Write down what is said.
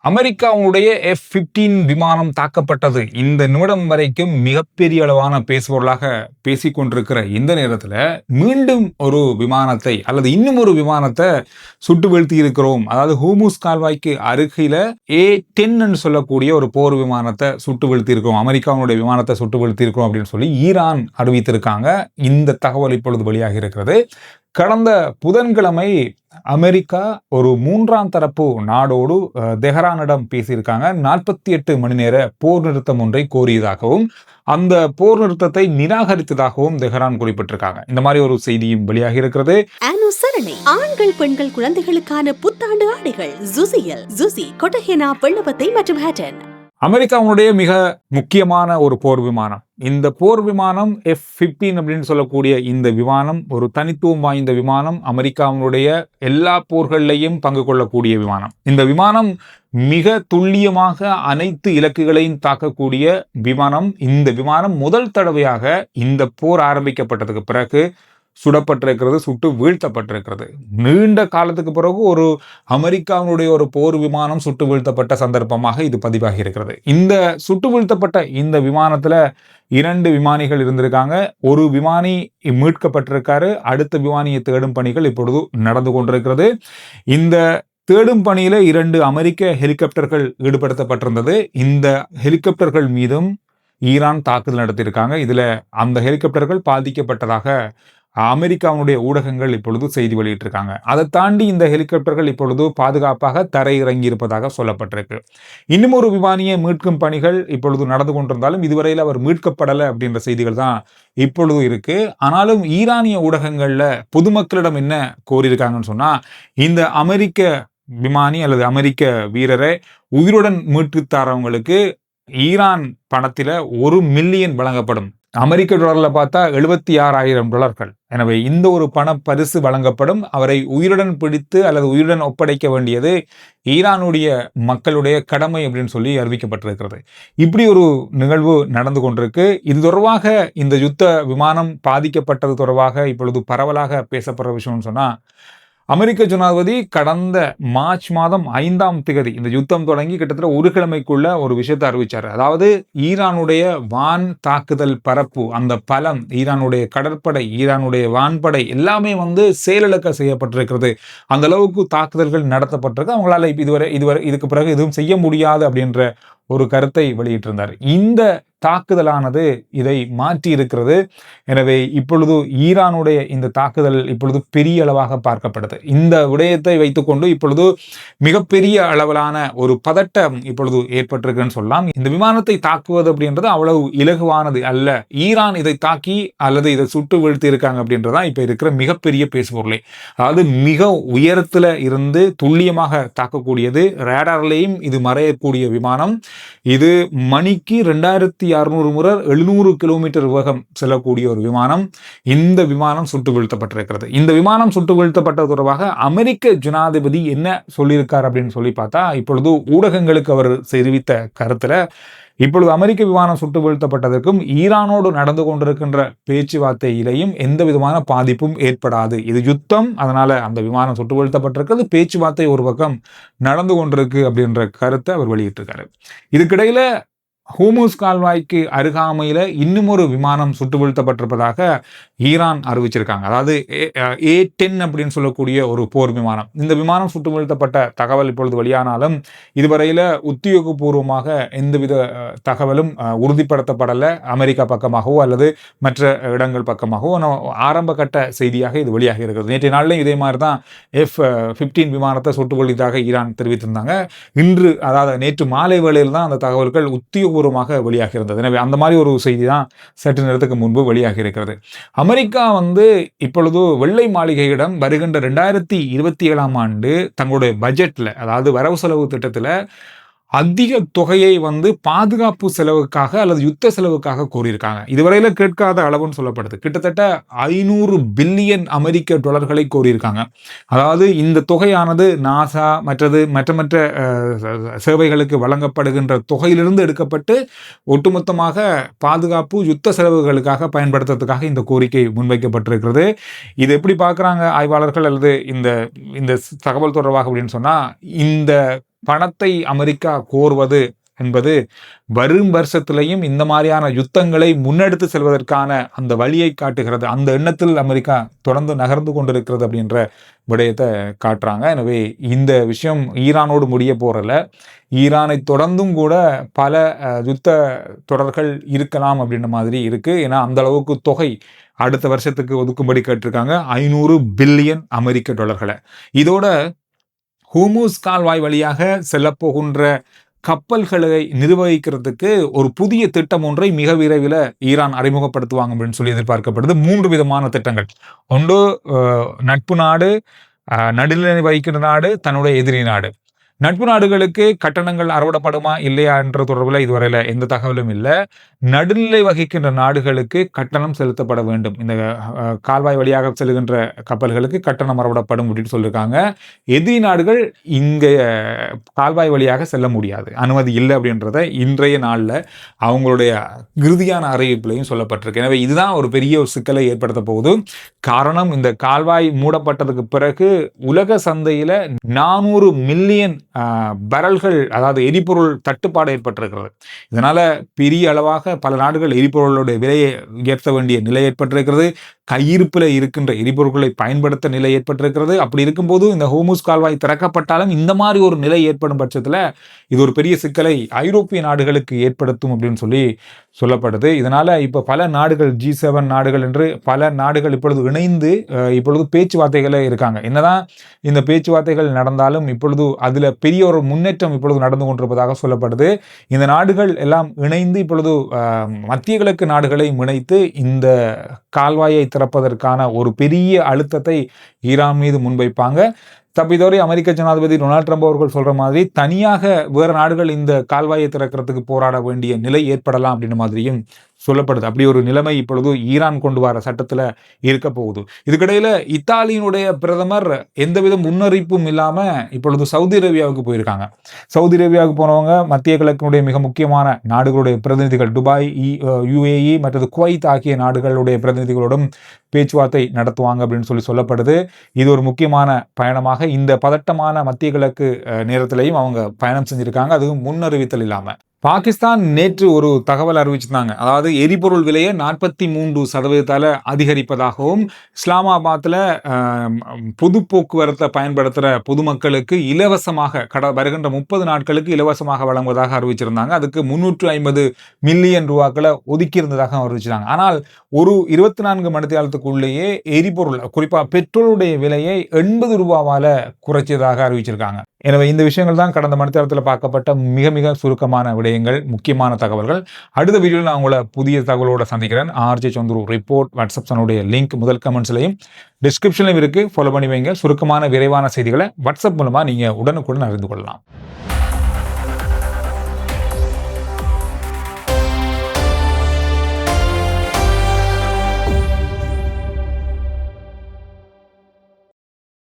அமெரிக்காவுடைய F-15 விமானம் தாக்கப்பட்டது இந்த நிமிடம் வரைக்கும் மிகப்பெரிய அளவான பேசுபொருளாக பேசிக்கொண்டிருக்கிற இந்த நேரத்தில் மீண்டும் ஒரு விமானத்தை அல்லது இன்னும் ஒரு விமானத்தை சுட்டு வீழ்த்தி இருக்கிறோம். அதாவது ஹூமுஸ் கால்வாய்க்கு அருகில A-10 சொல்லக்கூடிய ஒரு போர் விமானத்தை சுட்டு வீழ்த்தி இருக்கிறோம், அமெரிக்காவுடைய விமானத்தை சுட்டு வீழ்த்தி இருக்கிறோம் அப்படின்னு சொல்லி ஈரான் அறிவித்திருக்காங்க. இந்த தகவல் இப்பொழுது வெளியாகி இருக்கிறது. கடந்த புதன்கிழமை அமெரிக்கா ஒரு மூன்றாம் தரப்பு நாடோடு தெஹ்ரானிடம் பேசியிருக்காங்க. 48 மணி நேர போர் நிறுத்தம் ஒன்றை கோரியதாகவும் அந்த போர் நிறுத்தத்தை நிராகரித்ததாகவும் தெஹ்ரான் குறிப்பிட்டிருக்காங்க. இந்த மாதிரி ஒரு செய்தியும் வெளியாகி இருக்கிறது. அனுசரணை ஆண்கள் பெண்கள் குழந்தைகளுக்கான புத்தாண்டு ஆடைகள் ஜுசி கொட்டஹெனா வெள்ளவத்தை மற்றும் ஹேட்டன். அமெரிக்காவுடைய மிக முக்கியமான ஒரு போர் விமானம். இந்த போர் விமானம் F-15 அப்படின்னு சொல்லக்கூடிய இந்த விமானம் ஒரு தனித்துவம் வாய்ந்த விமானம். அமெரிக்காவுடைய எல்லா போர்களையும் பங்கு கொள்ளக்கூடிய விமானம். இந்த விமானம் மிக துல்லியமாக அனைத்து இலக்குகளையும் தாக்கக்கூடிய விமானம். இந்த விமானம் முதல் தடவையாக இந்த போர் ஆரம்பிக்கப்பட்டதுக்கு பிறகு சுடப்பட்டிருக்கிறது, சுட்டு வீழ்த்தப்பட்டிருக்கிறது. நீண்ட காலத்துக்கு பிறகு ஒரு அமெரிக்காவுடைய ஒரு போர் விமானம் சுட்டு வீழ்த்தப்பட்ட சந்தர்ப்பமாக இது பதிவாகி இருக்கிறது. இந்த சுட்டு வீழ்த்தப்பட்ட இந்த விமானத்துல 2 விமானிகள் இருந்திருக்காங்க. ஒரு விமானி மீட்கப்பட்டிருக்காரு. அடுத்த விமானியை தேடும் பணிகள் இப்பொழுது நடந்து கொண்டிருக்கிறது. இந்த தேடும் பணியில 2 அமெரிக்க ஹெலிகாப்டர்கள் ஈடுபடுத்தப்பட்டிருந்தது. இந்த ஹெலிகாப்டர்கள் மீதும் ஈரான் தாக்குதல் நடத்தியிருக்காங்க. இதுல அந்த ஹெலிகாப்டர்கள் பாதிக்கப்பட்டதாக அமெரிக்காவுடைய ஊடகங்கள் இப்பொழுது செய்தி வெளியிட்டிருக்காங்க. அதை தாண்டி இந்த ஹெலிகாப்டர்கள் இப்பொழுது பாதுகாப்பாக தரையிறங்கி இருப்பதாக சொல்லப்பட்டிருக்கு. இன்னும் ஒரு விமானியை மீட்கும் பணிகள் இப்பொழுது நடந்து கொண்டிருந்தாலும் இதுவரையில் அவர் மீட்கப்படலை அப்படின்ற செய்திகள் தான் இப்பொழுது இருக்கு. ஆனாலும் ஈரானிய ஊடகங்கள்ல பொதுமக்களிடம் என்ன கோரியிருக்காங்கன்னு சொன்னா, இந்த அமெரிக்க விமானி அல்லது அமெரிக்க வீரரை உயிருடன் மீட்டு தரவங்களுக்கு ஈரான் பணத்தில $1 மில்லியன் வழங்கப்படும். அமெரிக்க டாலர்ல பார்த்தா $76,000. எனவே இந்த ஒரு பண பரிசு வழங்கப்படும். அவரை உயிருடன் பிடித்து அல்லது உயிருடன் ஒப்படைக்க வேண்டியது ஈரானுடைய மக்களுடைய கடமை அப்படின்னு சொல்லி அறிவிக்கப்பட்டிருக்கிறது. இப்படி ஒரு நிகழ்வு நடந்து கொண்டிருக்கு. இது தொடர்பாக இந்த யுத்த விமானம் பாதிக்கப்பட்டது தொடர்பாக இப்பொழுது பரவலாக பேசப்படுற விஷயம்னு சொன்னா, அமெரிக்க ஜனாதிபதி கடந்த மார்ச் மாதம் 5ஆம் தேதி இந்த யுத்தம் தொடங்கி கிட்டத்தட்ட ஒரு கிழமைக்குள்ள ஒரு விஷயத்தை அறிவிச்சார். அதாவது ஈரானுடைய வான் தாக்குதல் பரப்பு, அந்த பலம், ஈரானுடைய கடற்படை, ஈரானுடைய வான்படை எல்லாமே செயலிழக்க செய்யப்பட்டிருக்கிறது. அந்த அளவுக்கு தாக்குதல்கள் நடத்தப்பட்டிருக்கு. அவங்களால இதுக்கு பிறகு எதுவும் செய்ய முடியாது அப்படின்ற ஒரு கருத்தை வெளியிட்டிருந்தார். இந்த தாக்குதலானது இதை மாற்றி இருக்கிறது. எனவே இப்பொழுது ஈரானுடைய இந்த தாக்குதல் இப்பொழுது பெரிய அளவாக பார்க்கப்படுது. இந்த விடயத்தை வைத்துக்கொண்டு இப்பொழுது மிகப்பெரிய அளவிலான ஒரு பதட்டம் இப்பொழுது ஏற்பட்டிருக்குன்னு சொல்லலாம். இந்த விமானத்தை தாக்குவது அப்படின்றது அவ்வளவு இலகுவானது அல்ல. ஈரான் இதை தாக்கி அல்லது இதை சுட்டு வீழ்த்தி இருக்காங்க அப்படின்றதான் இப்ப இருக்கிற மிகப்பெரிய பேசுபொருளை. அதாவது மிக உயரத்துல இருந்து துல்லியமாக தாக்கக்கூடியது. ரேடார்லையும் இது மறையக்கூடிய விமானம். இது மணிக்கு 2600 முறை 700 கிலோமீட்டர் வேகம் செல்லக்கூடிய ஒரு விமானம். இந்த விமானம் சுட்டு வீழ்த்தப்பட்டிருக்கிறது. இந்த விமானம் சுட்டு வீழ்த்தப்பட்டது தொடர்பாக அமெரிக்க ஜனாதிபதி என்ன சொல்லியிருக்கார் அப்படின்னு சொல்லி பார்த்தா, இப்பொழுது ஊடகங்களுக்கு அவர் தெரிவித்த கருத்துல, இப்பொழுது அமெரிக்க விமானம் சுட்டு வீழ்த்தப்பட்டதற்கும் ஈரானோடு நடந்து கொண்டிருக்கின்ற பேச்சுவார்த்தையிலையும் எந்த விதமான பாதிப்பும் ஏற்படாது. இது யுத்தம், அதனால அந்த விமானம் சுட்டு வீழ்த்தப்பட்டிருக்கிறது, பேச்சுவார்த்தை ஒரு பக்கம் நடந்து கொண்டிருக்கு அப்படின்ற கருத்தை அவர் வெளியிட்டிருக்காரு. இதுக்கிடையில ஹூமுஸ் கால்வாய்க்கு அருகாமையில இன்னும் ஒரு விமானம் சுட்டு வீழ்த்தப்பட்டிருப்பதாக ஈரான் அறிவிச்சிருக்காங்க. அதாவது A-10 அப்படின்னு சொல்லக்கூடிய ஒரு போர் விமானம். இந்த விமானம் சுட்டு வீழ்த்தப்பட்ட தகவல் இப்பொழுது வெளியானாலும் இதுவரையில உத்தியோகபூர்வமாக எந்தவித தகவலும் உறுதிப்படுத்தப்படலை. அமெரிக்கா பக்கமாகவோ அல்லது மற்ற இடங்கள் பக்கமாகவோ ஆரம்ப கட்ட செய்தியாக இது வெளியாகி இருக்கிறது. நேற்றைய நாளிலும் இதே மாதிரி தான் F-15 விமானத்தை சுட்டு வீழ்த்தியதாக ஈரான் தெரிவித்திருந்தாங்க. இன்று, அதாவது நேற்று மாலை வேளையில் தான் அந்த தகவல்கள் உத்தியோகபூர்வமாக வெளியாகி இருந்தது. எனவே அந்த மாதிரி ஒரு செய்தி தான் சற்று நேரத்துக்கு முன்பு வெளியாகி இருக்கிறது. அமெரிக்கா இப்பொழுது வெள்ளை மாளிகையிடம் வருகின்ற 2027ஆம் ஆண்டு தங்களுடைய பட்ஜெட்ல, அதாவது வரவு செலவு திட்டத்துல அதிக தொகையை பாதுகாப்பு செலவுக்காக அல்லது யுத்த செலவுக்காக கோரியிருக்காங்க. இதுவரையில கேட்காத அளவுன்னு சொல்லப்படுது. கிட்டத்தட்ட $500 பில்லியன் அமெரிக்க டாலர்களை கோரியிருக்காங்க. அதாவது இந்த தொகையானது நாசா மற்ற சேவைகளுக்கு வழங்கப்படுகின்ற தொகையிலிருந்து எடுக்கப்பட்டு ஒட்டுமொத்தமாக பாதுகாப்பு யுத்த செலவுகளுக்காக பயன்படுத்துறதுக்காக இந்த கோரிக்கை முன்வைக்கப்பட்டிருக்கிறது. இது எப்படி பார்க்குறாங்க ஆய்வாளர்கள் அல்லது இந்த தகவல் தொடர்பாக அப்படின்னு சொன்னா, இந்த பணத்தை அமெரிக்கா கோருவது என்பது வரும் வருஷத்திலையும் இந்த மாதிரியான யுத்தங்களை முன்னெடுத்து செல்வதற்கான அந்த வழியை காட்டுகிறது. அந்த எண்ணத்தில் அமெரிக்கா தொடர்ந்து நகர்ந்து கொண்டிருக்கிறது அப்படின்ற விடயத்தை காட்டுறாங்க. எனவே இந்த விஷயம் ஈரானோடு முடிய போறல, ஈரானை தொடர்ந்தும் கூட பல யுத்த தொடர்கள் இருக்கலாம் அப்படின்ற மாதிரி இருக்கு. ஏன்னா அந்த அளவுக்கு தொகை அடுத்த வருஷத்துக்கு ஒதுக்கும்படி கேட்டிருக்காங்க, 500 பில்லியன் அமெரிக்க டாலர்களை. இதோட ஹோர்முஸ் கால்வாய் வழியாக செல்லப்போகின்ற கப்பல்களை நிர்வகிக்கிறதுக்கு ஒரு புதிய திட்டம் ஒன்றை மிக விரைவில் ஈரான் அறிமுகப்படுத்துவாங்க அப்படின்னு சொல்லி எதிர்பார்க்கப்படுது. 3 விதமான திட்டங்கள். ஒன்று நட்பு நாடு, நடுநிலை வகிக்கின்ற நாடு, தன்னுடைய எதிரி நாடு. நட்பு நாடுகளுக்கு கட்டணங்கள் அறவிடப்படுமா இல்லையா என்ற தொடர்பில் இதுவரையில் எந்த தகவலும் இல்லை. நடுநிலை வகிக்கின்ற நாடுகளுக்கு கட்டணம் செலுத்தப்பட வேண்டும். இந்த கால்வாய் வழியாக செல்கின்ற கப்பல்களுக்கு கட்டணம் அறவிடப்படும் அப்படின்னு சொல்லியிருக்காங்க. எதிரி நாடுகள் இந்த கால்வாய் வழியாக செல்ல முடியாது, அனுமதி இல்லை அப்படின்றத இன்றைய நாளில் அவங்களுடைய இறுதியான அறிவிப்புலையும் சொல்லப்பட்டிருக்கு. எனவே இதுதான் ஒரு பெரிய ஒரு சிக்கலை ஏற்படுத்த போகுது. காரணம், இந்த கால்வாய் மூடப்பட்டதுக்கு பிறகு உலக சந்தையில் 400 மில்லியன் பரல்கள், அதாவது எரிபொருள் தட்டுப்பாடு ஏற்பட்டிருக்கிறது. இதனால பெரிய அளவாக பல நாடுகள் எரிபொருளுடைய விலையை உயர்த்த வேண்டிய நிலை ஏற்பட்டிருக்கிறது. கையிருப்பில் இருக்கின்ற எரிபொருட்களை பயன்படுத்த நிலை ஏற்பட்டிருக்கிறது. அப்படி இருக்கும்போது இந்த ஹோர்முஸ் கால்வாய் திறக்கப்பட்டாலும் இந்த மாதிரி ஒரு நிலை ஏற்படும் பட்சத்தில் இது ஒரு பெரிய சிக்கலை ஐரோப்பிய நாடுகளுக்கு ஏற்படுத்தும் அப்படின்னு சொல்லி சொல்லப்படுது. இதனால இப்போ பல நாடுகள், G7 நாடுகள் என்று பல நாடுகள் இப்பொழுது இணைந்து இப்பொழுது பேச்சுவார்த்தைகளே இருக்காங்க. என்னதான் இந்த பேச்சுவார்த்தைகள் நடந்தாலும் இப்பொழுது அதில் பெரிய ஒரு முன்னேற்றம் இப்பொழுது நடந்து கொண்டிருப்பதாக சொல்லப்படுது. இந்த நாடுகள் எல்லாம் இணைந்து இப்பொழுது மத்திய கிழக்கு நாடுகளை இணைத்து இந்த கால்வாயை திறப்பதற்கான ஒரு பெரிய அழுத்தத்தை ஈரான் மீது முன்வைப்பாங்க. தப்பிதோரை அமெரிக்க ஜனாதிபதி டொனால்ட் ட்ரம்ப் அவர்கள் சொல்ற மாதிரி தனியாக வேறு நாடுகள் இந்த கால்வாயை திறக்கிறதுக்கு போராட வேண்டிய நிலை ஏற்படலாம் அப்படின்ற மாதிரியும் சொல்லப்படுது. அப்படி ஒரு நிலைமை இப்பொழுது ஈரான் கொண்டு வர சட்டத்தில் இருக்க போகுது. இதுக்கிடையில இத்தாலியினுடைய பிரதமர் எந்தவித முன்னறிப்பும் இல்லாமல் இப்பொழுது சவுதி அரேபியாவுக்கு போயிருக்காங்க. சவுதி அரேபியாவுக்கு போனவங்க மத்திய கிழக்கினுடைய மிக முக்கியமான நாடுகளுடைய பிரதிநிதிகள், துபாய், UAE மற்றும் குவைத் ஆகிய நாடுகளுடைய பிரதிநிதிகளோடும் பேச்சுவார்த்தை நடத்துவாங்க அப்படின்னு சொல்லப்படுது. இது ஒரு முக்கியமான பயணமாக இந்த பதட்டமான மத்திய கிழக்கு நேரத்திலையும் அவங்க பயணம் செஞ்சிருக்காங்க, அதுவும் முன்னறிவித்தல் இல்லாமல். பாகிஸ்தான் நேற்று ஒரு தகவல் அறிவிச்சிருந்தாங்க. அதாவது எரிபொருள் விலையை 43% அதிகரிப்பதாகவும், இஸ்லாமாபாத்தில் பொது போக்குவரத்தை பயன்படுத்துகிற பொதுமக்களுக்கு இலவசமாக வருகின்ற 30 நாட்களுக்கு இலவசமாக வழங்குவதாக அறிவிச்சிருந்தாங்க. அதுக்கு 350 மில்லியன் ரூபாக்களை ஒதுக்கியிருந்ததாக அறிவிச்சிருந்தாங்க. ஆனால் ஒரு 24 மணி நேரத்துக்குள்ளேயே எரிபொருள், குறிப்பாக பெட்ரோலுடைய விலையை 80 ரூபாவால் குறைச்சதாக அறிவிச்சிருக்காங்க. எனவே இந்த விஷயங்கள் தான் கடந்த மணித்தரத்தில் பார்க்கப்பட்ட மிக மிக சுருக்கமான விடயங்கள், முக்கியமான தகவல்கள். அடுத்த வீடியோவில் நான் உங்களை புதிய தகவலோடு சந்திக்கிறேன். RJ சந்துரு ரிப்போர்ட் வாட்ஸ்அப் சேனலுடைய லிங்க் முதல் கமெண்ட்ஸ்லையும் டிஸ்கிரிப்ஷன்லையும் இருக்குது, ஃபாலோ பண்ணி வைங்க. சுருக்கமான விரைவான செய்திகளை வாட்ஸ்அப் மூலமாக நீங்கள் உடனுக்குடன் அறிந்து கொள்ளலாம்.